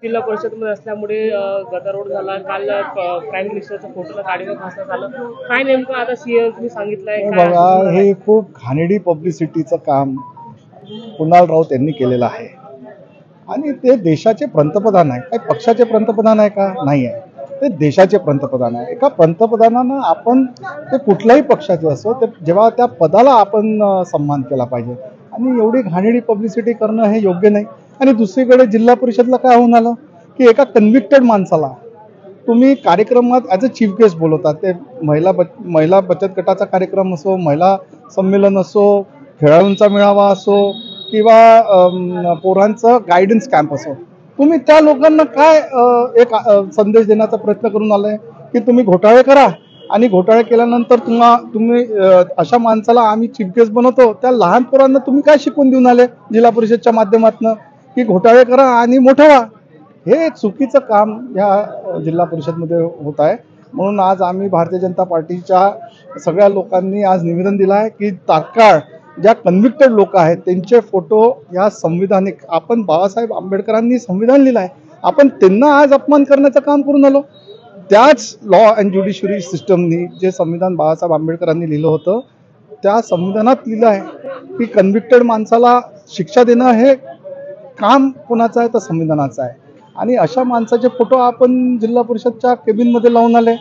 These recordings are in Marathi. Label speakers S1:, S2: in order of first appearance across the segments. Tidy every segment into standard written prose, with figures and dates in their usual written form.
S1: जिल्हा परिषदमध्ये असल्यामुळे गदारोळ झाला. काल प्राईम मिनिस्टरच्या फोटोला काढीनं फासण्यात आलं. काय नेमकं आता सीएम तुम्ही सांगितलंय काय?
S2: बघा, हे खूप घाणेरडी पब्लिसिटीचं काम कुणाल राऊत यांनी केलेलं आहे आणि ते देशाचे पंतप्रधान आहे. काही पक्षाचे पंतप्रधान आहे का? नाही आहे. ते देशाचे पंतप्रधान आहे. एका पंतप्रधानानं आपण ते कुठल्याही पक्षाचे असो ते जेव्हा त्या पदाला आपण सन्मान केला पाहिजे आणि एवढी घाणेरडी पब्लिसिटी करणं हे योग्य नाही. आणि दुसरीकडे जिल्हा परिषदला काय होऊन आलं की एका कन्व्हिक्टेड माणसाला तुम्ही कार्यक्रमात ॲज अ चीफ गेस्ट बोलवतात. ते महिला बचत गटाचा कार्यक्रम असो, महिला संमेलन असो, खेळाडूंचा मेळावा असो किंवा पोरांचं गायडन्स कॅम्प असो, तुम्ही त्या लोकांना काय एक संदेश देण्याचा प्रयत्न करून आलाय की तुम्ही घोटाळे करा आणि घोटाळे केल्यानंतर तुम्ही अशा माणसाला आम्ही चीफ गेस्ट बनवतो. त्या लहान पोरांना तुम्ही काय शिकवून देऊन आले जिल्हा परिषदच्या माध्यमातून की घोटाळे करा आणि मोठं व्हा? हे चुकीचं काम या जिल्हा परिषदमध्ये होत आहे. म्हणून आज आम्ही भारतीय जनता पार्टीच्या सगळ्या लोकांनी आज निवेदन दिलं आहे की तात्काळ ज्या कन्व्हिक्टेड लोक आहेत त्यांचे फोटो या संविधानिक आपण बाबासाहेब आंबेडकरांनी संविधान लिहिलं आहे, आपण त्यांना आज अपमान करण्याचं काम करून आलो. त्याच लॉ अँड ज्युडिशरी सिस्टमनी जे संविधान बाबासाहेब आंबेडकरांनी लिहिलं होतं त्या संविधानात लिहिलं आहे की कन्व्हिक्टेड माणसाला शिक्षा देणं हे काम कोणाचं आहे तर संविधानाचं आहे. आणि अशा माणसाचे फोटो आपण जिल्हा परिषदच्या केबिनमध्ये लावून आले,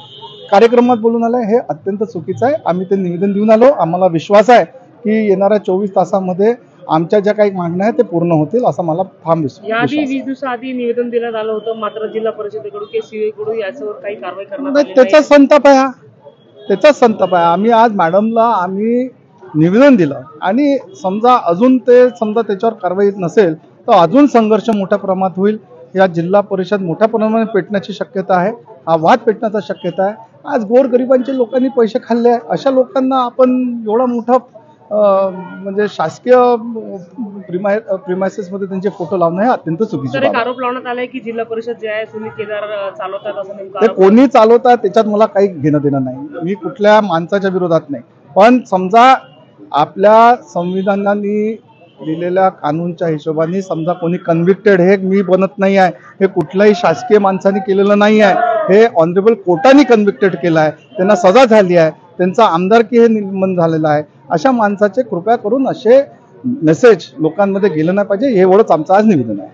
S2: कार्यक्रमात बोलून आले, हे अत्यंत चुकीचं आहे. आम्ही ते निवेदन देऊन आलो. आम्हाला विश्वास आहे की येणाऱ्या 24 तासामध्ये आमच्या ज्या काही मागण्या आहेत ते पूर्ण होतील असा मला ठाम विश्वास.
S1: याआधी 20 दिवसाआधी निवेदन देण्यात आलं होतं, मात्र जिल्हा परिषदेकडून सीए कडून याच्यावर काही कारवाई करण्यात आली
S2: त्याचा संताप आहे. त्याचाच संताप आहे. आम्ही आज मॅडमला आम्ही निवेदन दिलं आणि समजा अजून त्याच्यावर कारवाई नसेल तर अजून संघर्ष मोठ्या प्रमाणात होईल. या जिल्हा परिषद मोठ्या प्रमाणात पेटण्याची शक्यता आहे. हा वाद पेटण्याची शक्यता आहे. आज गोरगरिबांचे लोकांनी पैसे खाल्ले आहे, अशा लोकांना आपण एवढा मोठा म्हणजे शासकीय प्रिमायसेसमध्ये त्यांचे फोटो लावणं हे अत्यंत चुकीचं आहे.
S1: आरोप लावण्यात आलाय की जिल्हा परिषद जे आहे सुनील केदार चालवतात असं नेमकं.
S2: ते कोणी चालवतात त्याच्यात मला काही घेणं देणं नाही. मी कुठल्या माणसाच्या विरोधात नाही. पण समजा आपल्या संविधानाने दिलेल्या कानूनच्या हिशोबाने समजा कोणी कन्व्हिक्टेड हे मी बनत नाही आहे, हे कुठल्याही शासकीय माणसाने केलेलं नाही आहे, हे ऑनरेबल कोर्टाने कन्व्हिक्टेड केलं आहे, त्यांना सजा झाली आहे, त्यांचा आमदारकी हे निलंबन झालेलं आहे. अशा माणसाचे कृपया करून असे मेसेज लोकांमध्ये गेलं नाही पाहिजे. हे एवढंच आमचं आज निवेदन आहे.